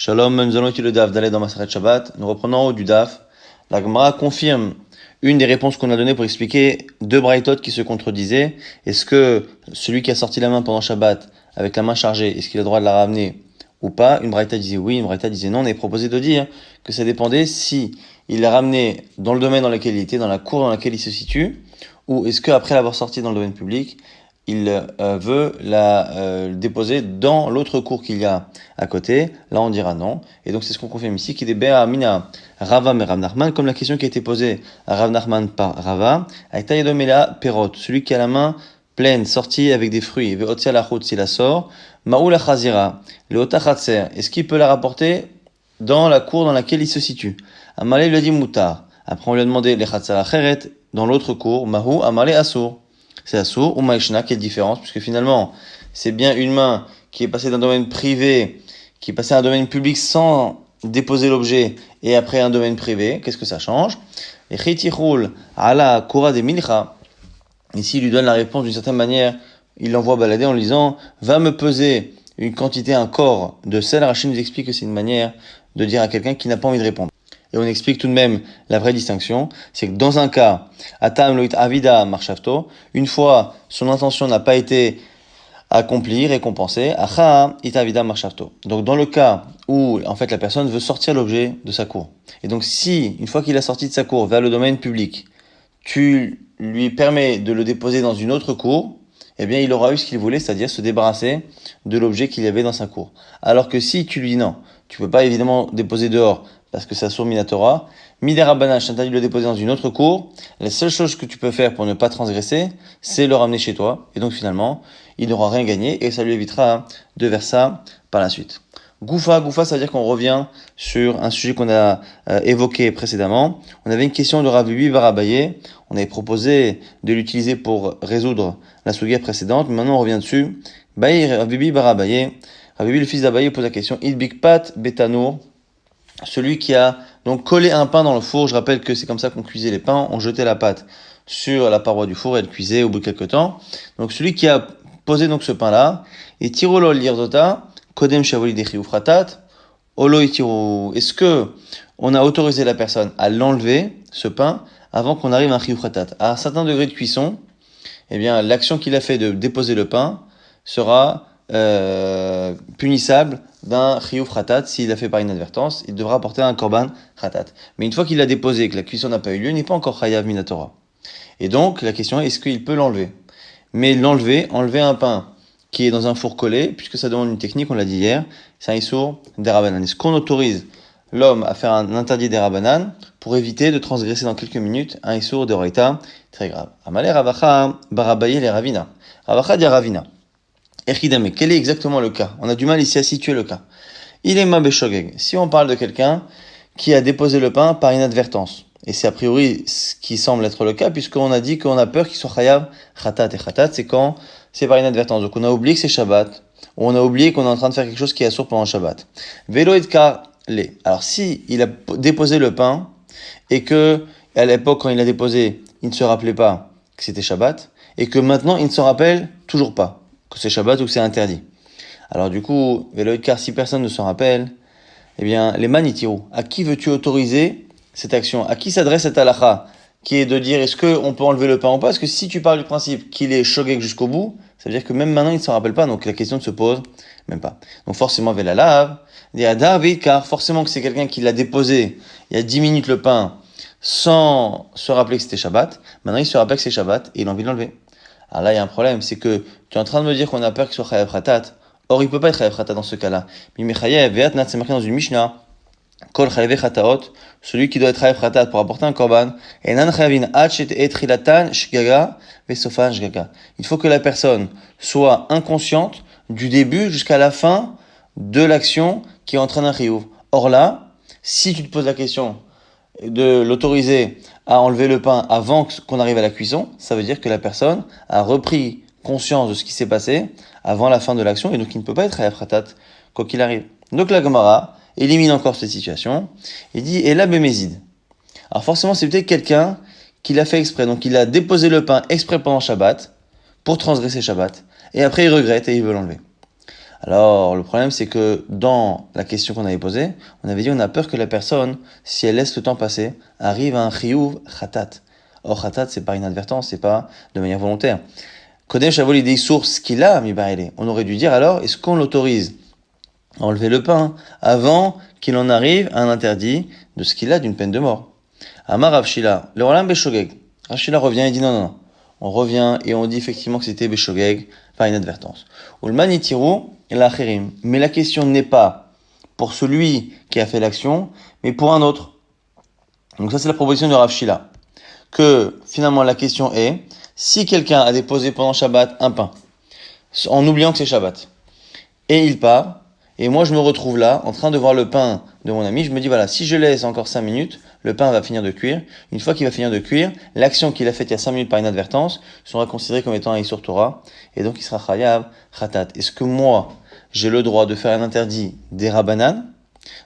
Shalom, nous allons étudier le daf d'aller dans Maseret Shabbat. Nous reprenons en haut du daf. La Gemara confirme une des réponses qu'on a données pour expliquer deux braïtot qui se contredisaient. Est-ce que celui qui a sorti la main pendant Shabbat avec la main chargée, est-ce qu'il a le droit de la ramener ou pas? Une braïta disait oui, une braïta disait non. On est proposé de dire que ça dépendait si il l'a ramené dans le domaine dans lequel il était, dans la cour dans laquelle il se situe, ou est-ce qu'après l'avoir sorti dans le domaine public, il veut la déposer dans l'autre cour qu'il y a à côté. Là, on dira non. Et donc, c'est ce qu'on confirme ici, qu'il est Béa Mina Rava mais Rav Nachman, comme la question qui a été posée à Rav Nachman par Rava, avec Taïdomela Perot, celui qui a la main pleine, sortie avec des fruits, Veotia la chut, s'il la sort, Maoula Chazira, le Otachatser, est-ce qu'il peut la rapporter dans la cour dans laquelle il se situe? Amalé lui a dit Moutar. Après, on lui a demandé les Chatser Acheret, dans l'autre cour, Mahou Amalé Assour. C'est Assour ou Maïshna, quelle différence? Puisque finalement, c'est bien une main qui est passée d'un domaine privé, qui est passée à un domaine public sans déposer l'objet, et après un domaine privé. Qu'est-ce que ça change? Et Chitichoul, ala Kura de Milcha. Ici, il lui donne la réponse d'une certaine manière. Il l'envoie balader en lui disant, va me peser une quantité, un corps de sel. Rachid nous explique que c'est une manière de dire à quelqu'un qui n'a pas envie de répondre. Et on explique tout de même la vraie distinction, c'est que dans un cas, Atam loit avida marchavto, une fois son intention n'a pas été accomplie, récompensée, Acha it avida marchavto. Donc dans le cas où en fait la personne veut sortir l'objet de sa cour, et donc si une fois qu'il a sorti de sa cour vers le domaine public, tu lui permets de le déposer dans une autre cour, eh bien il aura eu ce qu'il voulait, c'est-à-dire se débarrasser de l'objet qu'il y avait dans sa cour. Alors que si tu lui dis non, tu peux pas évidemment déposer dehors, parce que ça sourd Minatora. Midera je t'interdis de le déposer dans une autre cour. La seule chose que tu peux faire pour ne pas transgresser, c'est le ramener chez toi. Et donc finalement, il n'aura rien gagné et ça lui évitera de faire ça par la suite. Goufa, ça veut dire qu'on revient sur un sujet qu'on a évoqué précédemment. On avait une question de Rav Bibi bar Abaye. On avait proposé de l'utiliser pour résoudre la souga précédente. Maintenant, on revient dessus. Rav Bibi bar Abaye. Rav Bibi, le fils d'Abaye, pose la question. Idbikpat betanour. Celui qui a donc collé un pain dans le four, je rappelle que c'est comme ça qu'on cuisait les pains, on jetait la pâte sur la paroi du four et elle cuisait au bout de quelques temps. Donc celui qui a posé donc ce pain-là, et tirolo lirdota, kodem shavoli dechi ufratat, olo itiru. Est-ce que on a autorisé la personne à l'enlever, ce pain, avant qu'on arrive à un chiufratat? À un certain degré de cuisson, eh bien l'action qu'il a fait de déposer le pain sera punissable d'un chiyuv khatat. S'il l'a fait par inadvertance, il devra apporter un korban khatat. Mais une fois qu'il l'a déposé et que la cuisson n'a pas eu lieu, il n'est pas encore chayav minatora. Et donc, la question est, est-ce qu'il peut l'enlever? Mais enlever un pain qui est dans un four collé, puisque ça demande une technique, on l'a dit hier, c'est un issour des rabanan. Est-ce qu'on autorise l'homme à faire un interdit des rabanan pour éviter de transgresser dans quelques minutes un issour de roïta très grave? Amalé ravacha barabaye les ravina. Ravacha dit ravina. Echidame, quel est exactement le cas? On a du mal ici à situer le cas. Il est mabeshogeg. Si on parle de quelqu'un qui a déposé le pain par inadvertance, et c'est a priori ce qui semble être le cas, puisqu'on a dit qu'on a peur qu'il soit chayav khatat, et khatat c'est quand c'est par inadvertance. Donc on a oublié que c'est Shabbat, ou on a oublié qu'on est en train de faire quelque chose qui est assourd pendant Shabbat. Velo et kar le. Alors si il a déposé le pain, et que à l'époque quand il l'a déposé, il ne se rappelait pas que c'était Shabbat, et que maintenant il ne se rappelle toujours pas que c'est Shabbat ou que c'est interdit. Alors du coup, car si personne ne s'en rappelle, eh bien, les manitirou, à qui veux-tu autoriser cette action? À qui s'adresse cette halakha? Qui est de dire, est-ce qu'on peut enlever le pain ou pas? Parce que si tu parles du principe qu'il est shogeg jusqu'au bout, ça veut dire que même maintenant, il ne s'en rappelle pas, donc la question ne se pose même pas. Donc forcément, velalav, David, car forcément que c'est quelqu'un qui l'a déposé il y a 10 minutes le pain, sans se rappeler que c'était Shabbat. Maintenant, il se rappelle que c'est Shabbat et il a envie de l'enlever. Alors là, il y a un problème, c'est que tu es en train de me dire qu'on a peur qu'il soit chayav khatat. Or, il peut pas être chayav khatat dans ce cas-là. Mais chayav ve'atnat, c'est marqué dans une Mishnah. Kol chayav khataot, celui qui doit être chayav khatat pour apporter un korban. Enan chayavin hachet etrilatan shgaga ve'sofan shgaga. Il faut que la personne soit inconsciente du début jusqu'à la fin de l'action qui entraîne un chiyuv. Or là, si tu te poses la question de l'autoriser à enlever le pain avant qu'on arrive à la cuisson, ça veut dire que la personne a repris conscience de ce qui s'est passé avant la fin de l'action et donc il ne peut pas être chayav khatat quoi qu'il arrive. Donc la Gemara élimine encore cette situation et dit et la bémézid. Alors forcément c'est peut-être quelqu'un qui l'a fait exprès, donc il a déposé le pain exprès pendant Shabbat pour transgresser Shabbat et après il regrette et il veut l'enlever. Alors, le problème, c'est que dans la question qu'on avait posée, on avait dit on a peur que la personne, si elle laisse le temps passer, arrive à un chiyuv khatat. Or, khatat, c'est pas inadvertance, c'est pas de manière volontaire. Kodesh avol idei source qu'il a, mi baile. On aurait dû dire alors, est-ce qu'on l'autorise à enlever le pain avant qu'il en arrive à un interdit de ce qu'il a d'une peine de mort? Amar Rav Shila, le rolam beshogeg. Rav Shila revient et dit non. On revient et on dit effectivement que c'était beshogeg, par inadvertance. Ulman itiru l'acherim. Mais la question n'est pas pour celui qui a fait l'action, mais pour un autre. Donc ça c'est la proposition de Rav Shila. Que finalement la question est, si quelqu'un a déposé pendant Shabbat un pain, en oubliant que c'est Shabbat, et il part, et moi je me retrouve là, en train de voir le pain de mon ami, je me dis voilà, si je laisse encore 5 minutes, le pain va finir de cuire. Une fois qu'il va finir de cuire, l'action qu'il a faite il y a 5 minutes par inadvertance sera considérée comme étant un Issur Torah, et donc il sera Chayav, Khatat. Est-ce que moi, j'ai le droit de faire un interdit des Rabbanan,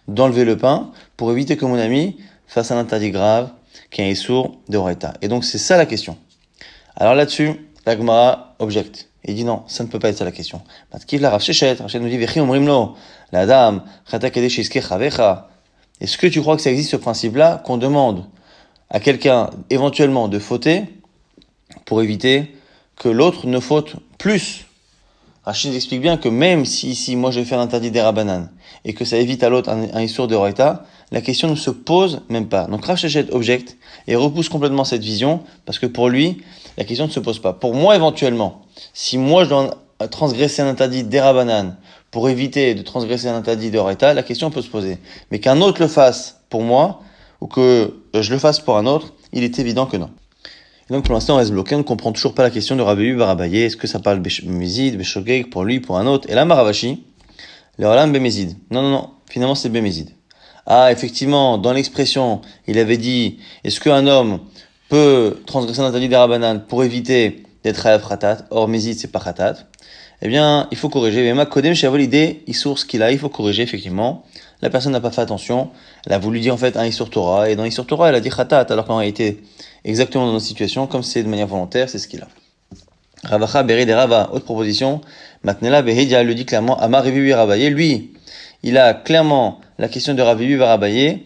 d'enlever le pain, pour éviter que mon ami fasse un interdit grave, qui est un Issur de Horaïta? Et donc c'est ça la question. Alors là-dessus, la Gemara objecte. Il dit non, ça ne peut pas être ça la question. Matkif la Rav Shechet nous dit Vechi omrimlo, la dame, Chata Kadesh Iske Chavecha. Est-ce que tu crois que ça existe ce principe-là, qu'on demande à quelqu'un éventuellement de fauter pour éviter que l'autre ne faute plus? Rachid explique bien que même si ici, moi je vais faire l'interdit des Rabbanan et que ça évite à l'autre un Issur de Horaïta, la question ne se pose même pas. Donc Rav Shechet objecte et repousse complètement cette vision parce que pour lui, la question ne se pose pas. Pour moi, éventuellement, si moi je dois transgresser un interdit des Rabbanan pour éviter de transgresser un interdit de Horaïta, la question peut se poser. Mais qu'un autre le fasse pour moi, ou que je le fasse pour un autre, il est évident que non. Et donc pour l'instant on reste bloqué, on ne comprend toujours pas la question de Rabbi Bar Abaye. Est-ce que ça parle Bémézid, Béshogeg pour lui, pour un autre? Et là Maravashi, le Olam Bémézid. Non, finalement c'est Bémézid. Ah, effectivement, dans l'expression, il avait dit, est-ce qu'un homme peut transgresser un interdit des Rabbanan pour éviter d'être Chayav Khatat? Or, Mézid, c'est pas Khatat. Eh bien, il faut corriger. Mais Kodem, Shavol, idée, Issour, ce qu'il a, il faut corriger, effectivement. La personne n'a pas fait attention. Elle a voulu dire, en fait, un Issour Torah. Et dans Issour Torah, elle a dit Khatat, alors qu'en réalité, exactement dans notre situation, comme c'est de manière volontaire, c'est ce qu'il a. Ravacha, Berid et Rava, autre proposition. Matnela, Behidia, le dit clairement, Amar Revivi Ravaye, lui, il a clairement la question de Ravivi Varabaye,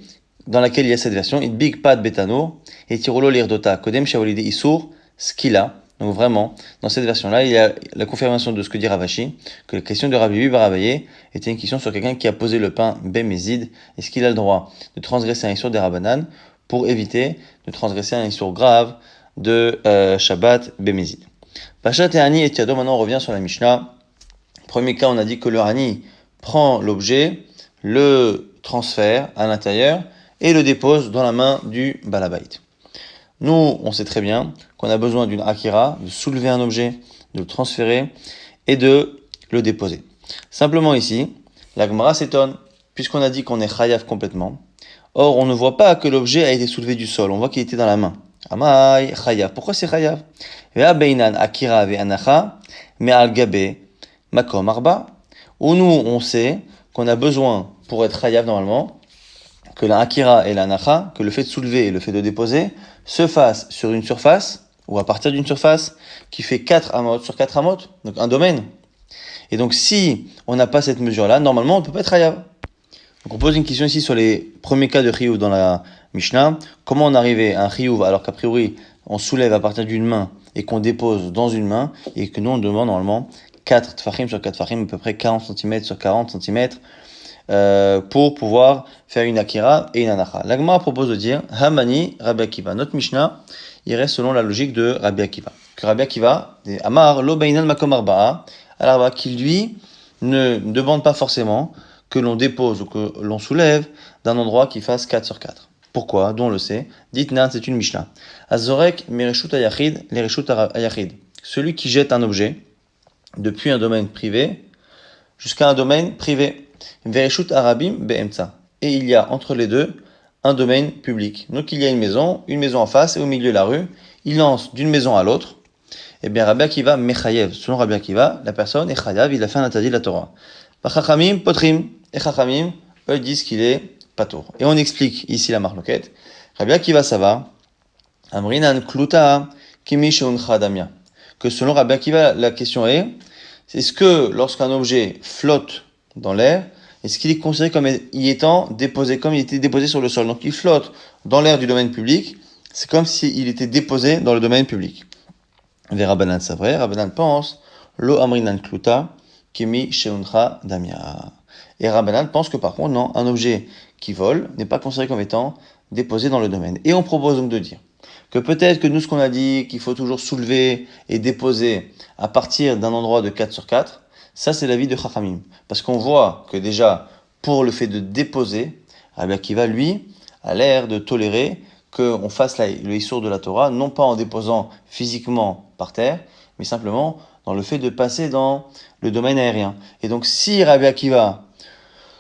dans laquelle il y a cette version, it big pad betano, et tirolo lirdota, kodem shavolide isur, ce qu'il a. Donc vraiment, dans cette version-là, il y a la confirmation de ce que dit Ravashi, que la question de Ravivi Varabaye était une question sur quelqu'un qui a posé le pain bémézid, est-ce qu'il a le droit de transgresser un isur des Rabanan pour éviter de transgresser un isur grave de Shabbat bémézid. Pachat et Hani et Tiado, maintenant on revient sur la Mishnah. Premier cas, on a dit que le Hani prend l'objet, le transfère à l'intérieur et le dépose dans la main du balabait. Nous, on sait très bien qu'on a besoin d'une akira, de soulever un objet, de le transférer et de le déposer. Simplement ici, la Gemara s'étonne, puisqu'on a dit qu'on est chayav complètement. Or, on ne voit pas que l'objet a été soulevé du sol, on voit qu'il était dans la main. Amai, chayav. Pourquoi c'est chayav? Vea beinan akira ve anacha, me al gabe, makom arba. Où nous, on sait qu'on a besoin, pour être chayav normalement, que la akira et la nacha, que le fait de soulever et le fait de déposer, se fassent sur une surface, ou à partir d'une surface, qui fait 4 amot sur 4 amot, donc un domaine. Et donc si on n'a pas cette mesure-là, normalement on ne peut pas être chayav. Donc on pose une question ici sur les premiers cas de chiyuv dans la Mishnah. Comment on arrivait à un chiyuv alors qu'a priori on soulève à partir d'une main et qu'on dépose dans une main, et que nous on demande normalement 4 tfachim sur 4 tfachim, à peu près 40 cm sur 40 cm, pour pouvoir faire une akira et une anacha. La Gemara propose de dire Hamani Rabbi Akiva. Notre Mishnah, il reste selon la logique de Rabbi Akiva. Que Rabbi Akiva, Amar lo beinan makom arba'a, alors qui lui ne demande pas forcément que l'on dépose ou que l'on soulève d'un endroit qui fasse 4 sur 4. Pourquoi? D'où on le sait. Dites-nan, c'est une Mishnah. Azorek mereshut ayachid, lereshut ayachid. Celui qui jette un objet depuis un domaine privé jusqu'à un domaine privé. Vereshut arabim be'emtsa. Et il y a entre les deux un domaine public. Donc il y a une maison en face et au milieu de la rue. Il lance d'une maison à l'autre. Eh bien Rabbi Akiva mechayev. Selon Rabbi Akiva, la personne est chayav, il a fait un interdit de la Torah. Chachamim potrim. Et Chachamim, eux disent qu'il est patour. Et on explique ici la marloquette. Rabbi Akiva ça va. Amrinan kluta kimi sheuncha damia. Que selon Rabbi Akiva, la question est, Est-ce que lorsqu'un objet flotte dans l'air, est-ce qu'il est considéré comme y étant déposé, comme il était déposé sur le sol? Donc il flotte dans l'air du domaine public, c'est comme s'il était déposé dans le domaine public. Rabbanan c'est vrai, Rabbanan pense, lo amrinan kluta, kemi sheuncha damia. Et Rabbanan pense que par contre, non, un objet qui vole n'est pas considéré comme étant déposé dans le domaine. Et on propose donc de dire que peut-être que nous, ce qu'on a dit, qu'il faut toujours soulever et déposer à partir d'un endroit de 4 sur 4, ça c'est l'avis de Chachamim. Parce qu'on voit que déjà, pour le fait de déposer, Rabbi Akiva, lui, a l'air de tolérer qu'on fasse le Issour de la Torah, non pas en déposant physiquement par terre, mais simplement dans le fait de passer dans le domaine aérien. Et donc si Rabbi Akiva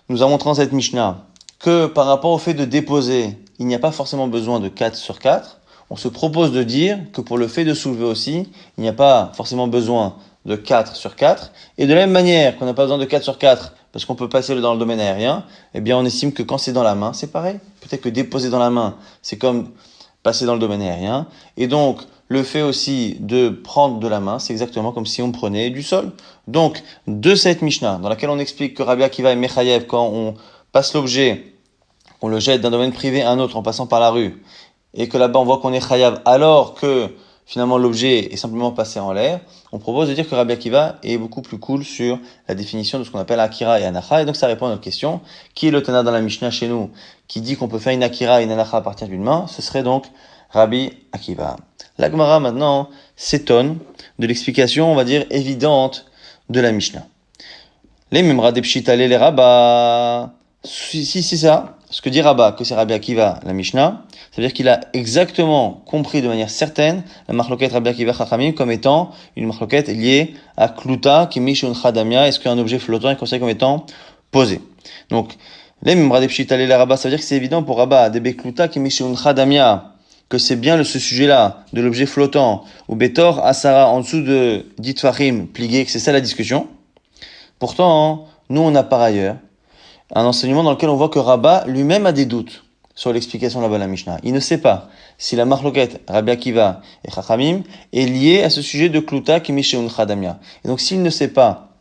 nous a montré dans cette Mishnah que par rapport au fait de déposer, il n'y a pas forcément besoin de 4 sur 4, on se propose de dire que pour le fait de soulever aussi, il n'y a pas forcément besoin de 4 sur 4. Et de la même manière qu'on n'a pas besoin de 4 sur 4 parce qu'on peut passer dans le domaine aérien, eh bien on estime que quand c'est dans la main, c'est pareil. Peut-être que déposer dans la main, c'est comme passer dans le domaine aérien. Et donc, le fait aussi de prendre de la main, c'est exactement comme si on prenait du sol. Donc, de cette Mishnah, dans laquelle on explique que Rabbi Akiva est Mechayev quand on passe l'objet, on le jette d'un domaine privé à un autre en passant par la rue, et que là-bas on voit qu'on est chayav alors que finalement l'objet est simplement passé en l'air, on propose de dire que Rabbi Akiva est beaucoup plus cool sur la définition de ce qu'on appelle Akira et Anacha, et donc ça répond à notre question. Qui est le Tana dans la Mishnah chez nous qui dit qu'on peut faire une Akira et une Anacha à partir d'une main? Ce serait donc Rabbi Akiva. La Gemara maintenant s'étonne de l'explication, on va dire, évidente de la Mishnah. Les Memra de Pshita les Rabba. Si c'est ça, ce que dit Rabba, que c'est Rabbi Akiva, la Mishnah, ça veut dire qu'il a exactement compris de manière certaine la marloquette Rabbi Akiva Chachamim comme étant une marloquette liée à Kluta, qui Mishun Chadamia, est-ce qu'un objet flottant est considéré comme étant posé. Donc, les Memra de Pshita les Rabba, ça veut dire que c'est évident pour Rabba, Debe Kluta, qui Mishun Chadamia, que c'est bien ce sujet-là, de l'objet flottant, ou Betor, Asara, en dessous de Ditfachim, plié, que c'est ça la discussion. Pourtant, nous on a par ailleurs un enseignement dans lequel on voit que Rabba lui-même a des doutes sur l'explication là-bas de la Mishnah. Il ne sait pas si la marloquette Rabbi Akiva et Chachamim est liée à ce sujet de Kluta qui Misheun Chadamia. Et donc s'il ne sait pas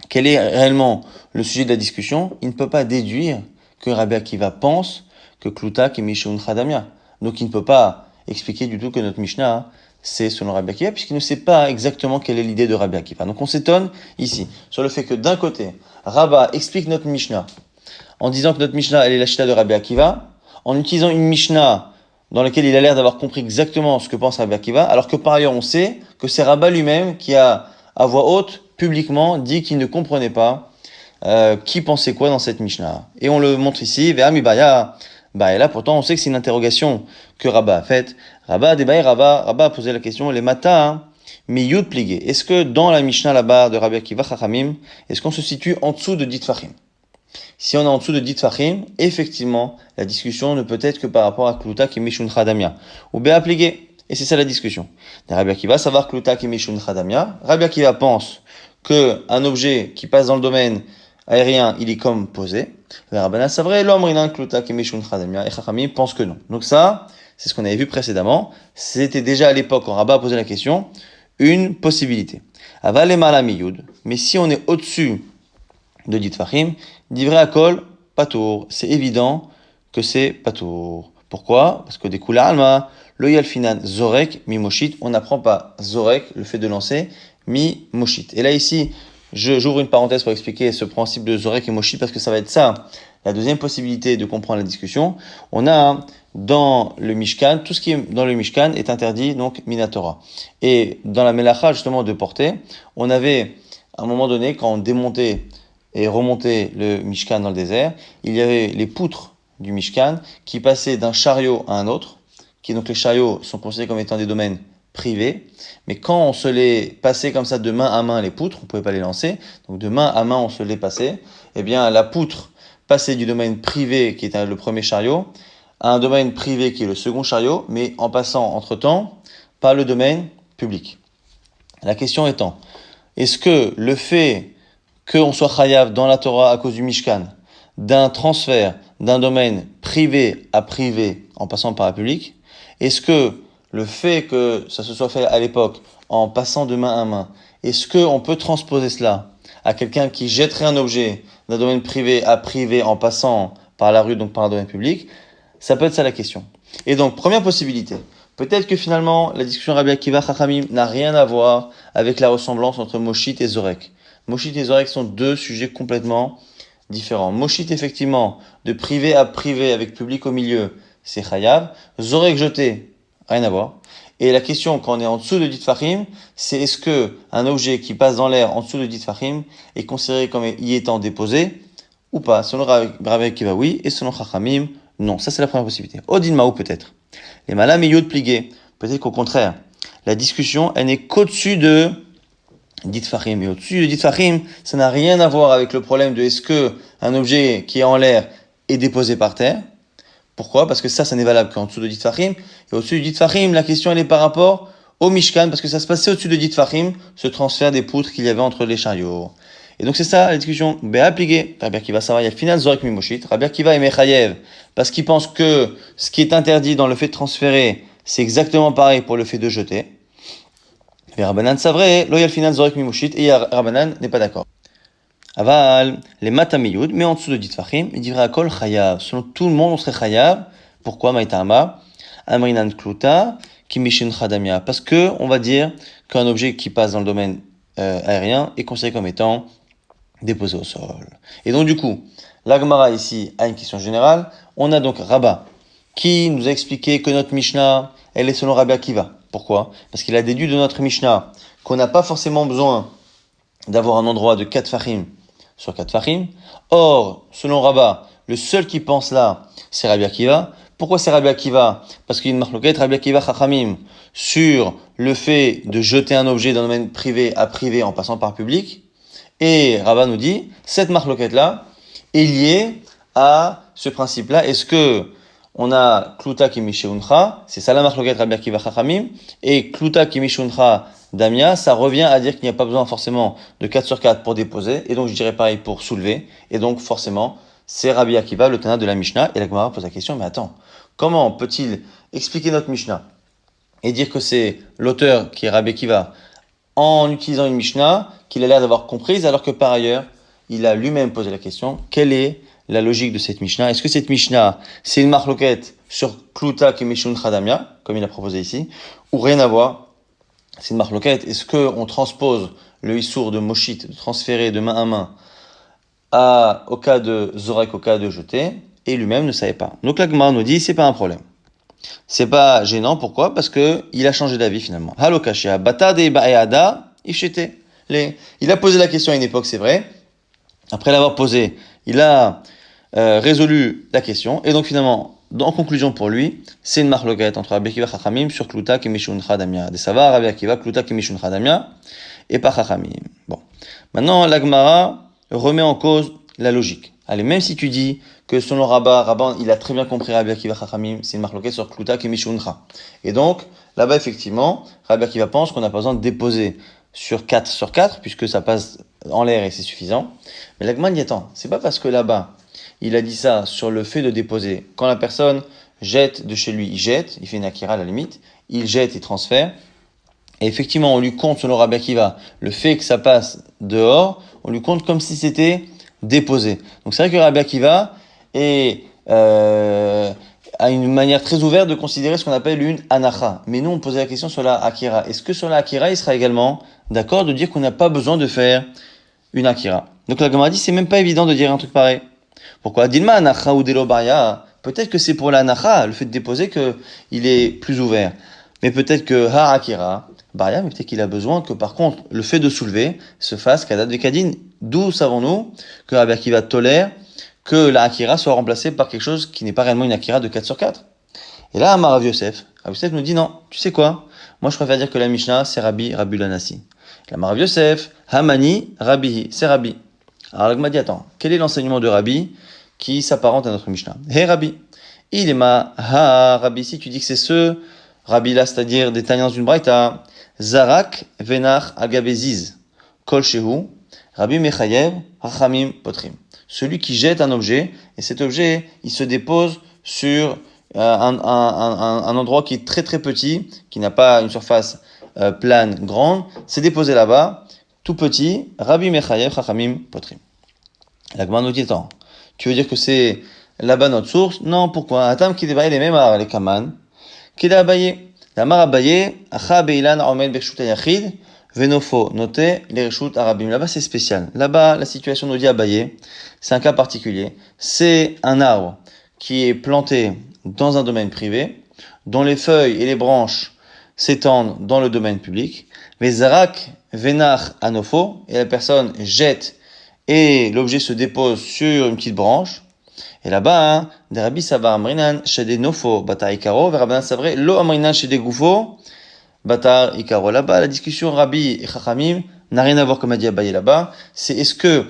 quel est réellement le sujet de la discussion, il ne peut pas déduire que Rabbi Akiva pense que Kluta qui Misheun Chadamia. Donc il ne peut pas expliquer du tout que notre Mishnah c'est selon Rabbi Akiva, puisqu'il ne sait pas exactement quelle est l'idée de Rabbi Akiva. Donc on s'étonne ici sur le fait que d'un côté, Rabba explique notre Mishnah en disant que notre Mishnah elle est la Shita de Rabbi Akiva, en utilisant une Mishnah dans laquelle il a l'air d'avoir compris exactement ce que pense Rabbi Akiva, alors que par ailleurs on sait que c'est Rabba lui-même qui a, à voix haute, publiquement, dit qu'il ne comprenait pas qui pensait quoi dans cette Mishnah. Et on le montre ici, Ve'ami Baya. Et là, pourtant, on sait que c'est une interrogation que Rabba a faite. Rabba a posé la question, les matins, mais yud pligé. Est-ce que dans la Mishnah là-bas de Rabbi Akiva Chachamim, est-ce qu'on se situe en dessous de Ditfachim? Si on est en dessous de Ditfachim, effectivement, la discussion ne peut être que par rapport à Kluta qui Mishun Chadamia. Ou Béa pligé. Et c'est ça la discussion. Rabbi Akiva, savoir Kluta qui Mishun Chadamia. Rabbi Akiva pense que un objet qui passe dans le domaine aérien, il est comme posé. Rabbanan c'est vrai, l'homme rinan Kluta qui Mishun Chadamia. Et Chachamim pense que non. Donc ça, c'est ce qu'on avait vu précédemment. C'était déjà à l'époque, quand Rabba a posé la question, une possibilité. Aval malamiyud. Mais si on est au-dessus de Ditfachim, divrei akol, patour. C'est évident que c'est patour. Pourquoi? Parce que des kula alma, lo yalfinan zorek mi moshit. On n'apprend pas zorek, le fait de lancer, mi moshit. Et là ici, j'ouvre une parenthèse pour expliquer ce principe de zorek et moshit parce que ça va être ça. La deuxième possibilité de comprendre la discussion, on a dans le Mishkan, tout ce qui est dans le Mishkan est interdit, donc Minatora. Et dans la Melacha, justement, de porter, on avait, à un moment donné, quand on démontait et remontait le Mishkan dans le désert, il y avait les poutres du Mishkan qui passaient d'un chariot à un autre, qui donc les chariots sont considérés comme étant des domaines privés, mais quand on se les passait comme ça de main à main les poutres, on pouvait pas les lancer, donc de main à main on se les passait, eh bien la poutre passait du domaine privé qui était le premier chariot à un domaine privé qui est le second chariot, mais en passant entre-temps par le domaine public. La question étant, est-ce que le fait qu'on soit chayav dans la Torah à cause du Mishkan, d'un transfert d'un domaine privé à privé en passant par la public, est-ce que le fait que ça se soit fait à l'époque en passant de main à main, est-ce qu'on peut transposer cela à quelqu'un qui jetterait un objet d'un domaine privé à privé en passant par la rue, donc par un domaine public? Ça peut être ça la question. Et donc, première possibilité. Peut-être que finalement, la discussion Rabbi Akiva Chachamim n'a rien à voir avec la ressemblance entre Moshit et Zorek. Moshit et Zorek sont deux sujets complètement différents. Moshit, effectivement, de privé à privé avec public au milieu, c'est Chayav. Zorek jeté, rien à voir. Et la question, quand on est en dessous de Dit Fahim, c'est est-ce que un objet qui passe dans l'air en dessous de Dit Fahim est considéré comme y étant déposé ou pas? Selon Rabbi Akiva, oui, et selon Chachamim, non. Ça, c'est la première possibilité. Odin Maou, peut-être. Les malam et yod pligué. Peut-être qu'au contraire, la discussion, elle n'est qu'au-dessus de Dit Fahim. Et au-dessus de Dit Fahim, ça n'a rien à voir avec le problème de est-ce que un objet qui est en l'air est déposé par terre. Pourquoi? Parce que ça n'est valable qu'en dessous de Dit Fahim. Et au-dessus de Dit Fahim, la question, elle est par rapport au Mishkan, parce que ça se passait au-dessus de Dit Fahim, ce transfert des poutres qu'il y avait entre les chariots. Et donc c'est ça la discussion. Béa pligué. Rabbi Akiva savoir, il y a final Zorek Mimoshit. Rabbi Akiva est Mechayev, parce qu'il pense que ce qui est interdit dans le fait de transférer, c'est exactement pareil pour le fait de jeter. Et Rabbanan Savre, lo yal final Zorek Mimoshit, et Rabbanan n'est pas d'accord. Aval, les matamiyud, mais en dessous de Dit Fahim, il dirait à Kol Chayav. Selon tout le monde, on serait Chayav. Pourquoi Maïtama? Amrinan Kluta, Kimishin Khadamia. Parce que, on va dire qu'un objet qui passe dans le domaine aérien est considéré comme étant déposé au sol. Et donc du coup, la Gemara ici a une question générale. On a donc Rabba qui nous a expliqué que notre Mishnah, elle est selon Rabbi Akiva. Pourquoi? Parce qu'il a déduit de notre Mishnah qu'on n'a pas forcément besoin d'avoir un endroit de 4 fahim sur 4 fahim. Or, selon Rabba, le seul qui pense là, c'est Rabbi Akiva. Pourquoi c'est Rabbi Akiva? Parce qu'il y a une marloquette Rabbi Akiva Chachamim sur le fait de jeter un objet d'un domaine privé à privé en passant par public. Et Rabba nous dit, cette marloquette-là est liée à ce principe-là. Est-ce que on a Kluta Kimisheuncha, c'est ça la marloquette Rabbi Akiva Chachamim, et Kluta Kimisheuncha Damia, ça revient à dire qu'il n'y a pas besoin forcément de 4 sur 4 pour déposer, et donc je dirais pareil pour soulever, et donc forcément, c'est Rabbi Akiva, le Tana de la Mishnah, et la Gemara pose la question, mais attends, comment peut-il expliquer notre Mishnah et dire que c'est l'auteur qui est Rabbi Akiva en utilisant une Mishnah qu'il a l'air d'avoir comprise, alors que par ailleurs, il a lui-même posé la question, quelle est la logique de cette Mishnah? Est-ce que cette Mishnah, c'est une marloquette sur Kluta Kimishun Khadamia, comme il a proposé ici, ou rien à voir? C'est une marloquette. Est-ce qu'on transpose le Issour de Moshit, de transférer de main à main, au cas de Zorek, au cas de jeter, et lui-même ne savait pas. Donc la Gemara nous dit, c'est pas un problème. C'est pas gênant, pourquoi? Parce que il a changé d'avis finalement. Halokashia, Batade Baeada, Ifshete. Il a posé la question à une époque, c'est vrai. Après l'avoir posée, il a résolu la question. Et donc finalement, en conclusion pour lui, c'est une marloquette entre Rabbi Akiva Chachamim sur Kluta Kimishun Chadamia. Des Savar, Rabbi Akiva, Kluta Kimishun Chadamia, et pas Chachamim. Bon. Maintenant, la Gemara remet en cause la logique. Allez, même si tu dis que selon Rabban, il a très bien compris Rabbi Akiva Chachamim, c'est une marloquette sur Kluta Kimishuncha. Et donc, là-bas, effectivement, Rabbi Akiva pense qu'on n'a pas besoin de déposer sur 4 sur 4, puisque ça passe en l'air et c'est suffisant. Mais l'Agman dit, attends, c'est pas parce que là-bas, il a dit ça sur le fait de déposer. Quand la personne jette de chez lui, il jette, il fait une akira à la limite, il jette, il transfère. Et effectivement, on lui compte, selon Rabbi Akiva, le fait que ça passe dehors, on lui compte comme si c'était déposé. Donc c'est vrai que Rabbi Akiva a une manière très ouverte de considérer ce qu'on appelle une anacha. Mais nous, on posait la question sur la akira. Est-ce que sur la akira, il sera également d'accord de dire qu'on n'a pas besoin de faire une akira? Donc la Gemara dit, c'est même pas évident de dire un truc pareil. Pourquoi? Dilma anacha ou delobaya. Peut-être que c'est pour la anacha, le fait de déposer, que il est plus ouvert. Mais peut-être que ha akira, baria, mais peut-être qu'il a besoin que par contre, le fait de soulever se fasse kadat vekadin. D'où savons-nous que Rabbi Akiva tolère que la akira soit remplacée par quelque chose qui n'est pas réellement une akira de 4 sur 4. Et là, Rav Yosef nous dit non, tu sais quoi? Moi, je préfère dire que la Mishnah, c'est Rabbi Lanassi. La Rav Yosef, Hamani, Rabbi, c'est Rabbi. Alors, il m'a dit, attends, quel est l'enseignement de Rabbi qui s'apparente à notre Mishnah? Hey Rabbi, il est Rabbi, si tu dis que c'est ce Rabbi là, c'est-à-dire des Tanyans d'une Braïta, Zarak, Venach, Agabeziz, Kol Shehu, Rabbi Mechayev, Hachamim, Potrim. Celui qui jette un objet, et cet objet, il se dépose sur un endroit qui est très très petit, qui n'a pas une surface plane grande, c'est déposé là-bas. tout petit, Rabbi Mechayev Chachamim Potrim. La Gemara nous dit, attends, tu veux dire que c'est là-bas notre source? Non, pourquoi? Atam qui débaille les mêmes les kaman, qui l'a abayé. La mar abayé, acha beilan omen bershut ayachid, venofo, noté les reshut arabim. Là-bas c'est spécial. Là-bas, la situation nous dit abayé, c'est un cas particulier. C'est un arbre qui est planté dans un domaine privé, dont les feuilles et les branches s'étendent dans le domaine public. Mais zarak venach anofo, et la personne jette et l'objet se dépose sur une petite branche. Et là-bas, des Rabbi Sava Amrinan Shede Nofo Batar Ikaro, et Rabbanan Savre Lo Amrinan Shede Gufo Batar Ikaro. Là-bas, la discussion Rabbi et Chachamim n'a rien à voir comme a dit Abaye là-bas. C'est est-ce que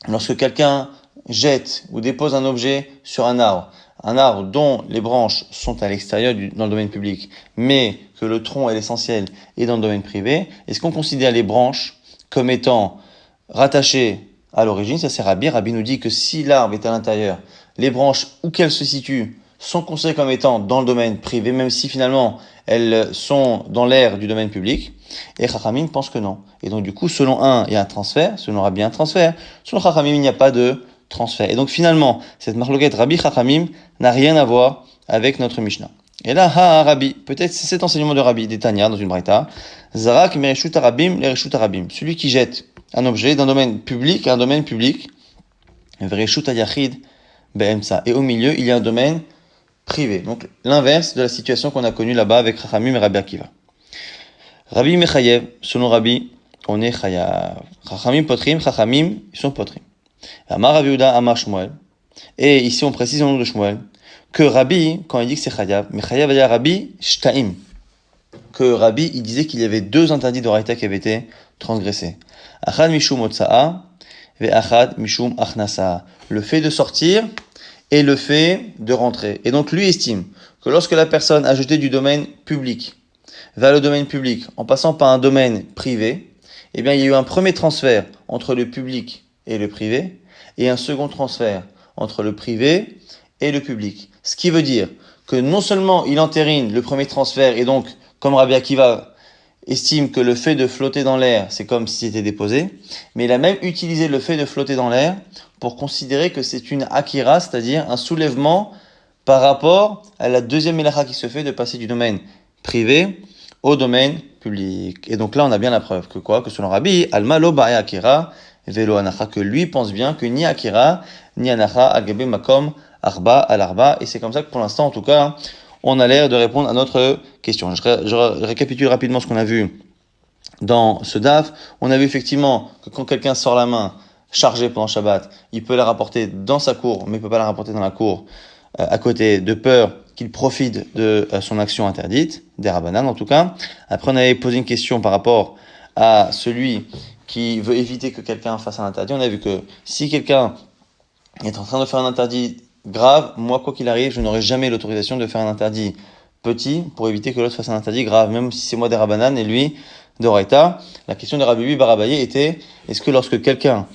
lorsque quelqu'un jette ou dépose un objet sur un arbre dont les branches sont à l'extérieur dans le domaine public, mais que le tronc et l'essentiel est dans le domaine privé, est-ce qu'on considère les branches comme étant rattachées à l'origine? Ça c'est Rabbi. Rabbi nous dit que si l'arbre est à l'intérieur, les branches où qu'elles se situent sont considérées comme étant dans le domaine privé, même si finalement elles sont dans l'aire du domaine public. Et Chachamim pense que non. Et donc du coup, selon un, il y a un transfert, selon Rabbi, un transfert. Selon Chachamim, il n'y a pas de transfert. Et donc finalement, cette marloquette Rabbi Chachamim n'a rien à voir avec notre Mishnah. Et là, Rabbi, peut-être c'est cet enseignement de Rabbi, des Tanya, dans une Braïta. Zarak mereshut arabim, lereshut arabim. Celui qui jette un objet d'un domaine public à un domaine public, vereshut ayachid be'emsa. Et au milieu, il y a un domaine privé. Donc, l'inverse de la situation qu'on a connue là-bas avec Chachamim et Rabbi Akiva. Rabbi Mechayev, selon Rabbi, on est chayav. Chachamim potrim, Chachamim, ils sont potrim. Amar Rav Yehuda, Amar Shmuel. Et ici, on précise au nom de Shmuel que Rabbi, quand il dit que c'est chayav, mais chayav va dire Rabbi shtaim. Que Rabbi, il disait qu'il y avait deux interdits d'oraita qui avaient été transgressés. Achad mishum otsa'a, ve achad mishum achnasa. Le fait de sortir et le fait de rentrer. Et donc lui estime que lorsque la personne a jeté du domaine public vers le domaine public en passant par un domaine privé, eh bien il y a eu un premier transfert entre le public et le privé et un second transfert entre le privé et le public. Ce qui veut dire que non seulement il entérine le premier transfert et donc comme Rabbi Akiva estime que le fait de flotter dans l'air, c'est comme si c'était déposé, mais il a même utilisé le fait de flotter dans l'air pour considérer que c'est une akira, c'est-à-dire un soulèvement par rapport à la deuxième mélacha qui se fait de passer du domaine privé au domaine public. Et donc là, on a bien la preuve que quoi? Que selon Rabbi, Alma lo ba'e akira, velo anacha, que lui pense bien que ni akira, ni anacha, agabe makom, arba al arba, et c'est comme ça que pour l'instant, en tout cas, on a l'air de répondre à notre question. Je récapitule rapidement ce qu'on a vu dans ce DAF. On a vu effectivement que quand quelqu'un sort la main chargée pendant Shabbat, il peut la rapporter dans sa cour, mais il peut pas la rapporter dans la cour à côté, de peur qu'il profite de son action interdite, des Rabbanan en tout cas. Après, on avait posé une question par rapport à celui qui veut éviter que quelqu'un fasse un interdit. On a vu que si quelqu'un est en train de faire un interdit grave, moi, quoi qu'il arrive, je n'aurai jamais l'autorisation de faire un interdit petit pour éviter que l'autre fasse un interdit grave, même si c'est moi des Rabbanan et lui d'Oraita. La question de Rabbi Barabaye était, est-ce que lorsque quelqu'un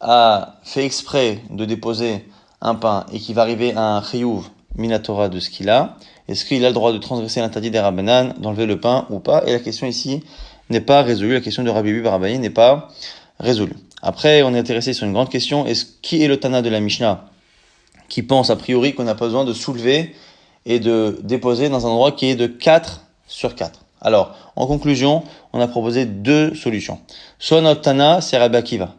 a fait exprès de déposer un pain et qu'il va arriver à un chiyuv minatora de ce qu'il a, est-ce qu'il a le droit de transgresser l'interdit des Rabbanan, d'enlever le pain ou pas? Et la question ici n'est pas résolue, la question de Rabbi Barabaye n'est pas résolue. Après, on est intéressé sur une grande question, qui est le Tana de la Mishnah qui pense a priori qu'on n'a pas besoin de soulever et de déposer dans un endroit qui est de 4 sur 4. Alors, en conclusion, on a proposé deux solutions. Soit notre Tana, c'est Rabbi Akiva.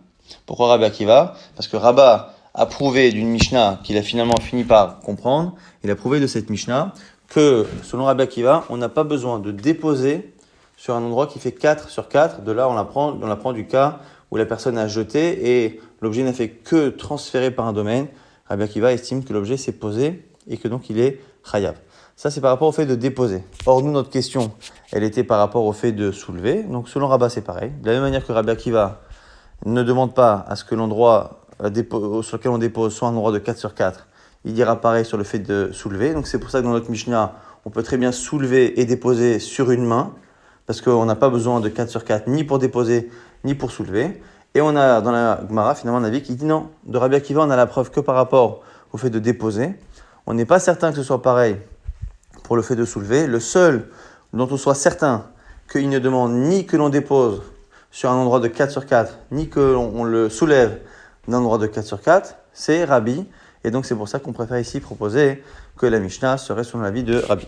Pourquoi Rabbi Akiva? Parce que Rabba a prouvé d'une Mishnah qu'il a finalement fini par comprendre, il a prouvé de cette Mishnah que, selon Rabbi Akiva, on n'a pas besoin de déposer sur un endroit qui fait 4 sur 4. De là, on apprend du cas où la personne a jeté et l'objet n'a fait que transférer par un domaine. Rabbi Akiva estime que l'objet s'est posé et que donc il est chayav. Ça, c'est par rapport au fait de déposer. Or, nous, notre question, elle était par rapport au fait de soulever. Donc, selon Rabba, c'est pareil. De la même manière que Rabbi Akiva ne demande pas à ce que l'endroit sur lequel on dépose soit un endroit de 4 sur 4, il dira pareil sur le fait de soulever. Donc, c'est pour ça que dans notre Mishnah, on peut très bien soulever et déposer sur une main, parce qu'on n'a pas besoin de 4 sur 4, ni pour déposer, ni pour soulever. Et on a, dans la Gemara, finalement, un avis qui dit non. De Rabbi Akiva, on a la preuve que par rapport au fait de déposer. On n'est pas certain que ce soit pareil pour le fait de soulever. Le seul dont on soit certain qu'il ne demande ni que l'on dépose sur un endroit de 4 sur 4, ni qu'on le soulève d'un endroit de 4 sur 4, c'est Rabbi. Et donc c'est pour ça qu'on préfère ici proposer que la Mishnah serait selon l'avis de Rabbi.